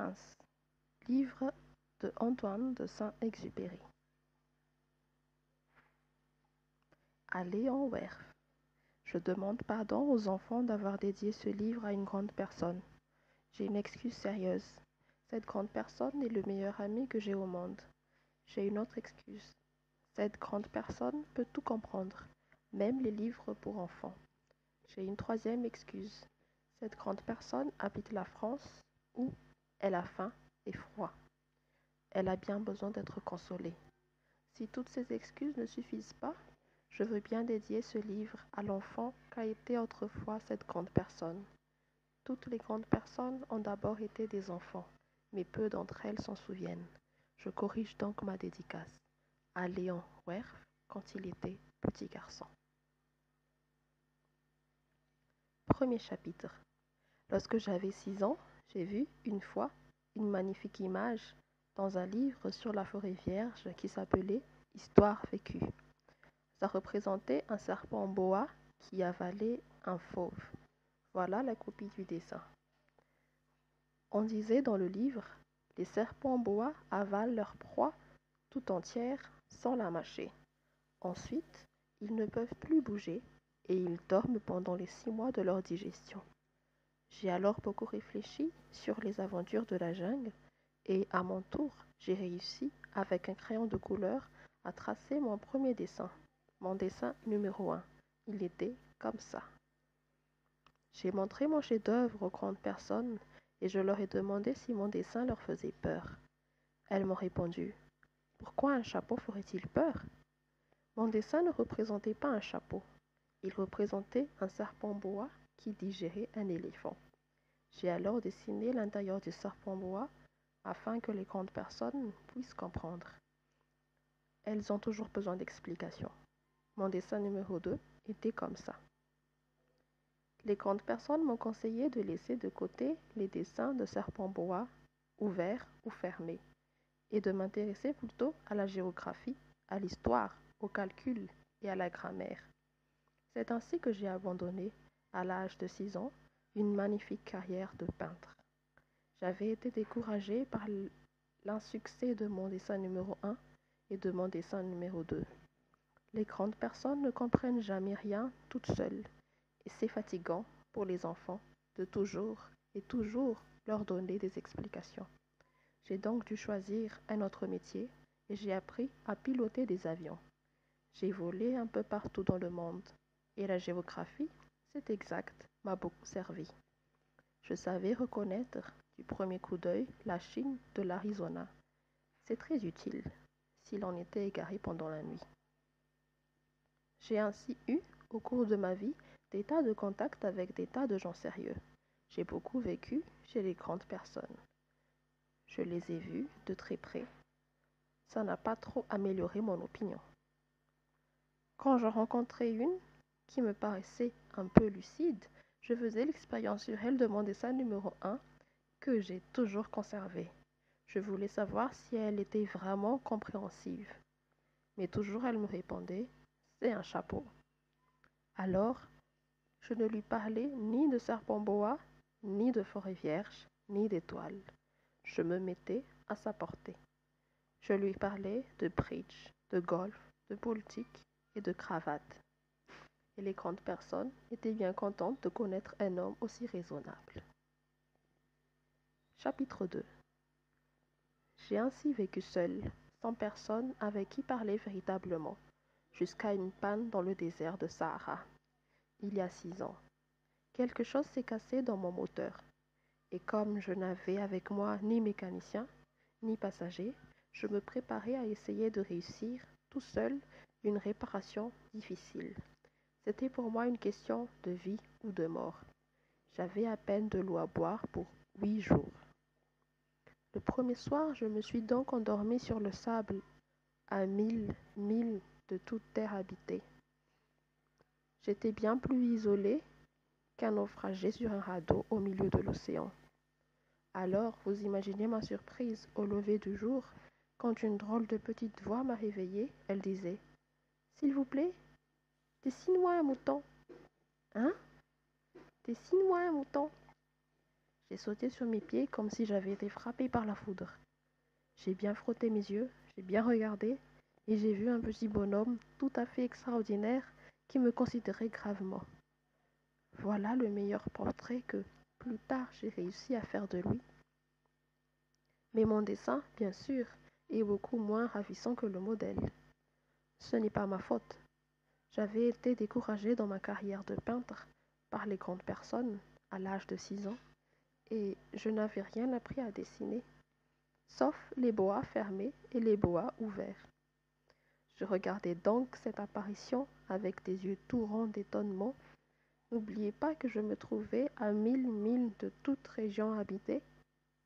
Prince. Livre de Antoine de Saint-Exupéry. À Léon Werth. Je demande pardon aux enfants d'avoir dédié ce livre à une grande personne. J'ai une excuse sérieuse. Cette grande personne est le meilleur ami que j'ai au monde. J'ai une autre excuse. Cette grande personne peut tout comprendre, même les livres pour enfants. J'ai une troisième excuse. Cette grande personne habite la France où elle a faim et froid. Elle a bien besoin d'être consolée. Si toutes ces excuses ne suffisent pas, je veux bien dédier ce livre à l'enfant qu'a été autrefois cette grande personne. Toutes les grandes personnes ont d'abord été des enfants, mais peu d'entre elles s'en souviennent. Je corrige donc ma dédicace à Léon Werth quand il était petit garçon. Premier chapitre. Lorsque j'avais 6 ans, j'ai vu une fois une magnifique image dans un livre sur la forêt vierge qui s'appelait « Histoire vécue ». Ça représentait un serpent boa qui avalait un fauve. Voilà la copie du dessin. On disait dans le livre, les serpents boa avalent leur proie tout entière sans la mâcher. Ensuite, ils ne peuvent plus bouger et ils dorment pendant les 6 mois de leur digestion. J'ai alors beaucoup réfléchi sur les aventures de la jungle et, à mon tour, j'ai réussi, avec un crayon de couleur, à tracer mon premier dessin. Mon dessin numéro 1. Il était comme ça. J'ai montré mon chef-d'œuvre aux grandes personnes et je leur ai demandé si mon dessin leur faisait peur. Elles m'ont répondu « Pourquoi un chapeau ferait-il peur ?» Mon dessin ne représentait pas un chapeau. Il représentait un serpent boa qui digérait un éléphant. J'ai alors dessiné l'intérieur du serpent boa afin que les grandes personnes puissent comprendre. Elles ont toujours besoin d'explications. Mon dessin numéro 2 était comme ça. Les grandes personnes m'ont conseillé de laisser de côté les dessins de serpents boa, ouverts ou fermés, et de m'intéresser plutôt à la géographie, à l'histoire, au calcul et à la grammaire. C'est ainsi que j'ai abandonné, à l'âge de 6 ans, une magnifique carrière de peintre. J'avais été découragée par l'insuccès de mon dessin numéro 1 et de mon dessin numéro 2. Les grandes personnes ne comprennent jamais rien toutes seules, et c'est fatigant pour les enfants de toujours et toujours leur donner des explications. J'ai donc dû choisir un autre métier et j'ai appris à piloter des avions. J'ai volé un peu partout dans le monde et la géographie, c'est exact, m'a beaucoup servi. Je savais reconnaître du premier coup d'œil la Chine de l'Arizona. C'est très utile si l'on était égaré pendant la nuit. J'ai ainsi eu, au cours de ma vie, des tas de contacts avec des tas de gens sérieux. J'ai beaucoup vécu chez les grandes personnes. Je les ai vus de très près. Ça n'a pas trop amélioré mon opinion. Quand j'en rencontrais une qui me paraissait un peu lucide, je faisais l'expérience sur elle de mon dessin numéro 1 que j'ai toujours conservé. Je voulais savoir si elle était vraiment compréhensive. Mais toujours elle me répondait « c'est un chapeau ». Alors, je ne lui parlais ni de serpent boa, ni de forêt vierge, ni d'étoiles. Je me mettais à sa portée. Je lui parlais de bridge, de golf, de politique et de cravate. Et les grandes personnes étaient bien contentes de connaître un homme aussi raisonnable. Chapitre 2. J'ai ainsi vécu seule, sans personne avec qui parler véritablement, jusqu'à une panne dans le désert de Sahara, il y a 6 ans. Quelque chose s'est cassé dans mon moteur, et comme je n'avais avec moi ni mécanicien, ni passager, je me préparais à essayer de réussir, tout seul, une réparation difficile. C'était pour moi une question de vie ou de mort. J'avais à peine de l'eau à boire pour 8 jours. Le premier soir, je me suis donc endormie sur le sable, à 1000 milles de toute terre habitée. J'étais bien plus isolée qu'un naufragé sur un radeau au milieu de l'océan. Alors, vous imaginez ma surprise au lever du jour, quand une drôle de petite voix m'a réveillée. Elle disait « S'il vous plaît, dessine-moi un mouton. » « Hein ? Dessine-moi un mouton. » J'ai sauté sur mes pieds comme si j'avais été frappée par la foudre. J'ai bien frotté mes yeux, j'ai bien regardé, et j'ai vu un petit bonhomme tout à fait extraordinaire qui me considérait gravement. Voilà le meilleur portrait que, plus tard, j'ai réussi à faire de lui. Mais mon dessin, bien sûr, est beaucoup moins ravissant que le modèle. Ce n'est pas ma faute. J'avais été découragée dans ma carrière de peintre par les grandes personnes à l'âge de 6 ans, et je n'avais rien appris à dessiner, sauf les boas fermés et les boas ouverts. Je regardais donc cette apparition avec des yeux tout ronds d'étonnement. N'oubliez pas que je me trouvais à 1000 milles de toute région habitée.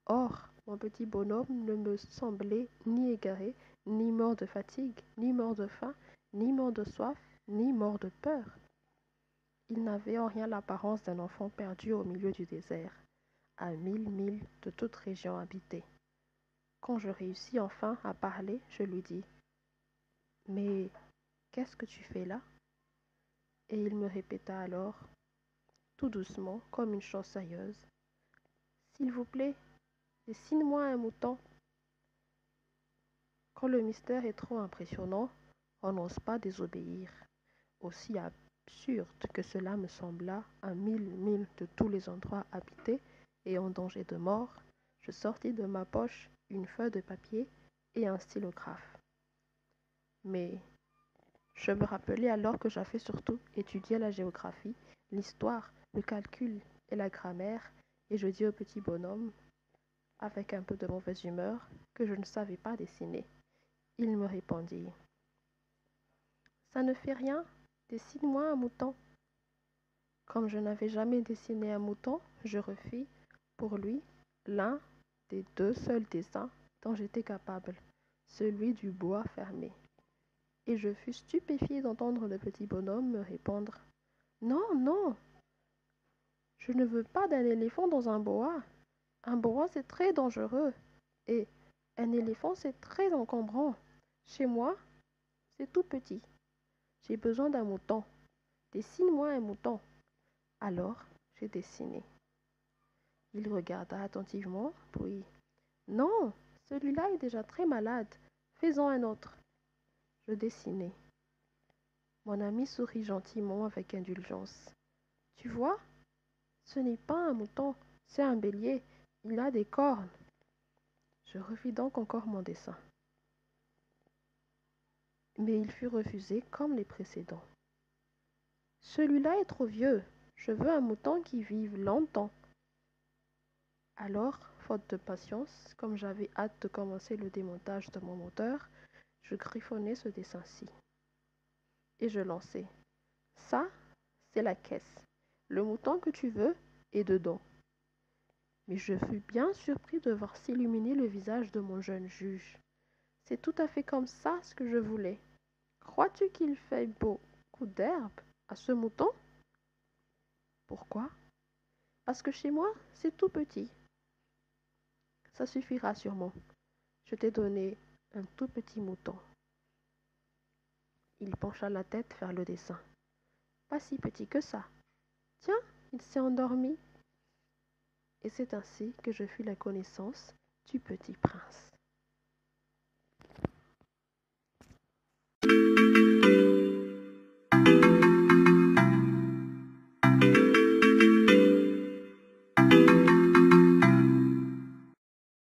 Or, mon petit bonhomme ne me semblait ni égaré, ni mort de fatigue, ni mort de faim, ni mort de soif, ni mort de peur. Il n'avait en rien l'apparence d'un enfant perdu au milieu du désert, à 1000 milles de toute région habitée. Quand je réussis enfin à parler, je lui dis « Mais qu'est-ce que tu fais là ?» Et il me répéta alors, tout doucement, comme une chose sérieuse, « S'il vous plaît, dessine-moi un mouton. » Quand le mystère est trop impressionnant, on n'ose pas désobéir. Aussi absurde que cela me sembla, à 1000 milles de tous les endroits habités et en danger de mort, je sortis de ma poche une feuille de papier et un stylographe. Mais je me rappelais alors que j'avais surtout étudié la géographie, l'histoire, le calcul et la grammaire, et je dis au petit bonhomme, avec un peu de mauvaise humeur, que je ne savais pas dessiner. Il me répondit « Ça ne fait rien, dessine-moi un mouton. » Comme je n'avais jamais dessiné un mouton, je refis, pour lui, l'un des 2 seuls dessins dont j'étais capable, celui du bois fermé. Et je fus stupéfiée d'entendre le petit bonhomme me répondre « Non, non, je ne veux pas d'un éléphant dans un boa. Un boa, c'est très dangereux. Et un éléphant, c'est très encombrant. Chez moi, c'est tout petit. J'ai besoin d'un mouton. Dessine-moi un mouton. » Alors, j'ai dessiné. Il regarda attentivement, puis « Non, celui-là est déjà très malade. Fais-en un autre. » Je dessinai. Mon ami sourit gentiment avec indulgence. « Tu vois, ce n'est pas un mouton, c'est un bélier. Il a des cornes. » Je refis donc encore mon dessin. Mais il fut refusé comme les précédents. « Celui-là est trop vieux. Je veux un mouton qui vive longtemps. » Alors, faute de patience, comme j'avais hâte de commencer le démontage de mon moteur, je griffonnai ce dessin-ci. Et je lançai. Ça, c'est la caisse. Le mouton que tu veux est dedans. Mais je fus bien surpris de voir s'illuminer le visage de mon jeune juge. C'est tout à fait comme ça ce que je voulais. Crois-tu qu'il fait beaucoup d'herbe à ce mouton? Pourquoi? Parce que chez moi, c'est tout petit. Ça suffira sûrement. Je t'ai donné un tout petit mouton. Il pencha la tête vers le dessin. Pas si petit que ça. Tiens, il s'est endormi. Et c'est ainsi que je fis la connaissance du petit prince.